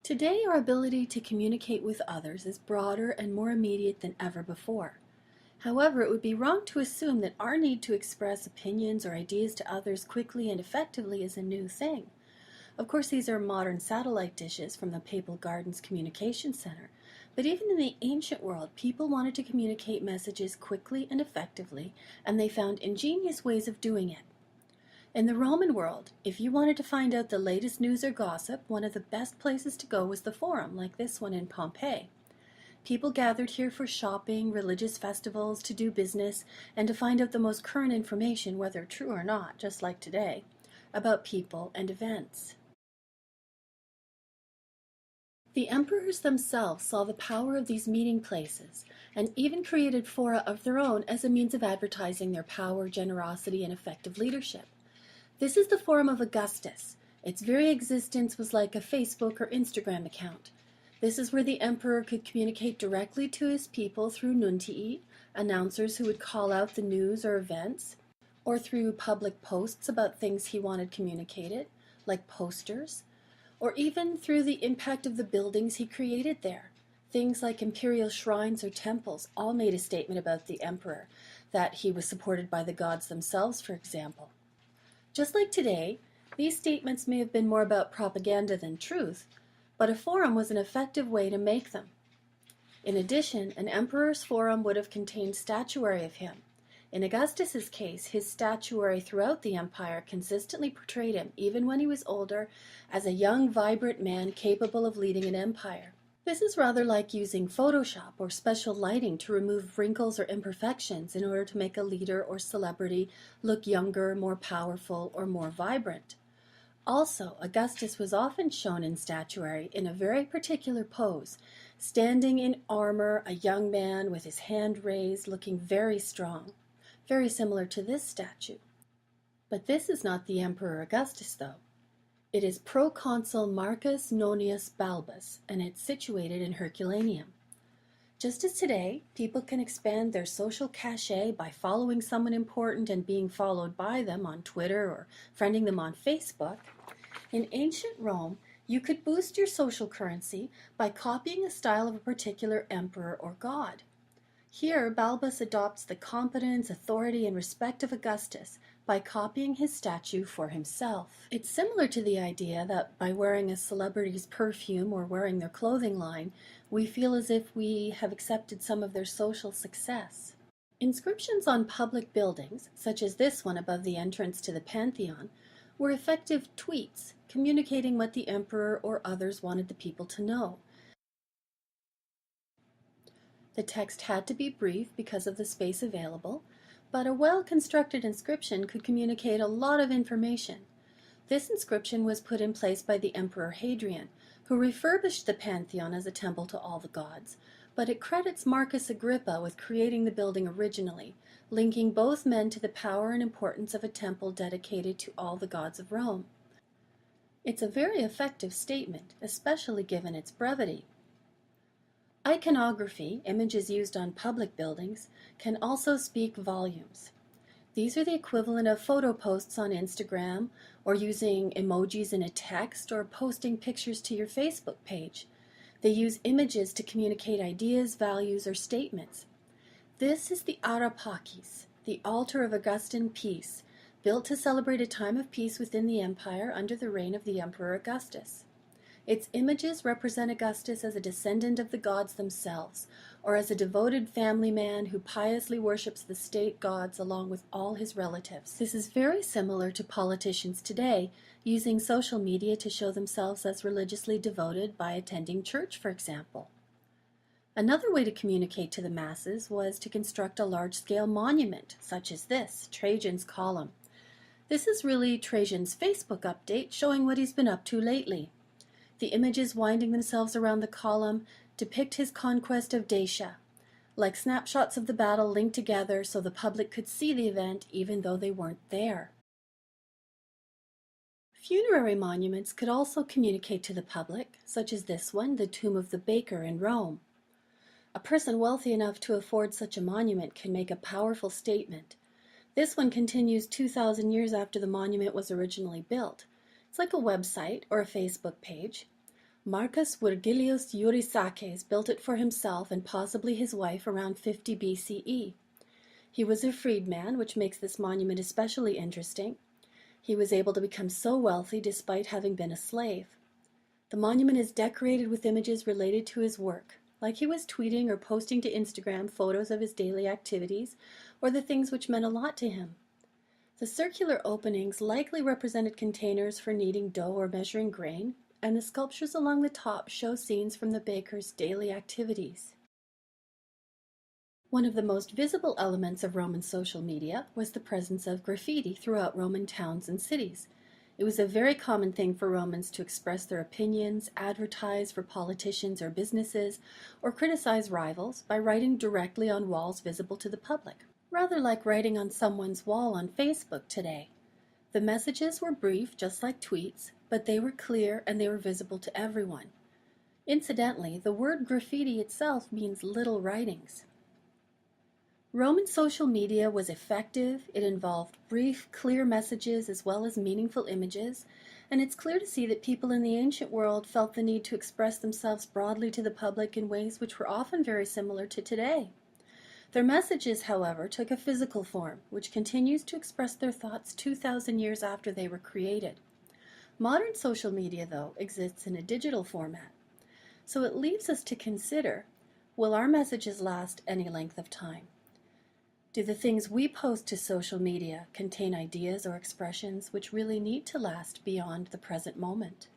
Today, our ability to communicate with others is broader and more immediate than ever before. However, it would be wrong to assume that our need to express opinions or ideas to others quickly and effectively is a new thing. Of course, these are modern satellite dishes from the Papal Gardens Communication Center, but even in the ancient world, people wanted to communicate messages quickly and effectively, and they found ingenious ways of doing it. In the Roman world, if you wanted to find out the latest news or gossip, one of the best places to go was the Forum, like this one in Pompeii. People gathered here for shopping, religious festivals, to do business, and to find out the most current information, whether true or not, just like today, about people and events. The emperors themselves saw the power of these meeting places, and even created fora of their own as a means of advertising their power, generosity, and effective leadership. This is the Forum of Augustus. Its very existence was like a Facebook or Instagram account. This is where the emperor could communicate directly to his people through nuntii, announcers who would call out the news or events, or through public posts about things he wanted communicated, like posters, or even through the impact of the buildings he created there. Things like imperial shrines or temples all made a statement about the emperor, that he was supported by the gods themselves, for example. Just like today, these statements may have been more about propaganda than truth, but a forum was an effective way to make them. In addition, an emperor's forum would have contained statuary of him. In Augustus's case, his statuary throughout the empire consistently portrayed him, even when he was older, as a young, vibrant man capable of leading an empire. This is rather like using Photoshop or special lighting to remove wrinkles or imperfections in order to make a leader or celebrity look younger, more powerful, or more vibrant. Also, Augustus was often shown in statuary in a very particular pose, standing in armor, a young man with his hand raised, looking very strong, very similar to this statue. But this is not the Emperor Augustus, though. It is Proconsul Marcus Nonius Balbus, and it's situated in Herculaneum. Just as today, people can expand their social cachet by following someone important and being followed by them on Twitter or friending them on Facebook, in ancient Rome, you could boost your social currency by copying a style of a particular emperor or god. Here, Balbus adopts the competence, authority, and respect of Augustus by copying his statue for himself. It's similar to the idea that by wearing a celebrity's perfume or wearing their clothing line, we feel as if we have accepted some of their social success. Inscriptions on public buildings, such as this one above the entrance to the Pantheon, were effective tweets communicating what the emperor or others wanted the people to know. The text had to be brief because of the space available, but a well-constructed inscription could communicate a lot of information. This inscription was put in place by the Emperor Hadrian, who refurbished the Pantheon as a temple to all the gods, but it credits Marcus Agrippa with creating the building originally, linking both men to the power and importance of a temple dedicated to all the gods of Rome. It's a very effective statement, especially given its brevity. Iconography, images used on public buildings, can also speak volumes. These are the equivalent of photo posts on Instagram, or using emojis in a text, or posting pictures to your Facebook page. They use images to communicate ideas, values, or statements. This is the Ara Pacis, the Altar of Agustin peace, built to celebrate a time of peace within the empire under the reign of the Emperor Augustus. Its images represent Augustus as a descendant of the gods themselves, or as a devoted family man who piously worships the state gods along with all his relatives. This is very similar to politicians today, using social media to show themselves as religiously devoted by attending church, for example. Another way to communicate to the masses was to construct a large-scale monument, such as this, Trajan's Column. This is really Trajan's Facebook update showing what he's been up to lately. The images winding themselves around the column depict his conquest of Dacia, like snapshots of the battle linked together so the public could see the event even though they weren't there. Funerary monuments could also communicate to the public, such as this one, the Tomb of the Baker in Rome. A person wealthy enough to afford such a monument can make a powerful statement. This one continues 2,000 years after the monument was originally built. It's like a website or a Facebook page. Marcus Virgilius Eurysaces built it for himself and possibly his wife around 50 BCE. He was a freedman, which makes this monument especially interesting. He was able to become so wealthy despite having been a slave. The monument is decorated with images related to his work, like he was tweeting or posting to Instagram photos of his daily activities or the things which meant a lot to him. The circular openings likely represented containers for kneading dough or measuring grain, and the sculptures along the top show scenes from the baker's daily activities. One of the most visible elements of Roman social media was the presence of graffiti throughout Roman towns and cities. It was a very common thing for Romans to express their opinions, advertise for politicians or businesses, or criticize rivals by writing directly on walls visible to the public, rather like writing on someone's wall on Facebook today. The messages were brief, just like tweets, but they were clear and they were visible to everyone. Incidentally, the word graffiti itself means little writings. Roman social media was effective. It involved brief, clear messages as well as meaningful images, and it's clear to see that people in the ancient world felt the need to express themselves broadly to the public in ways which were often very similar to today. Their messages, however, took a physical form, which continues to express their thoughts 2,000 years after they were created. Modern social media, though, exists in a digital format. So it leaves us to consider, will our messages last any length of time? Do the things we post to social media contain ideas or expressions which really need to last beyond the present moment?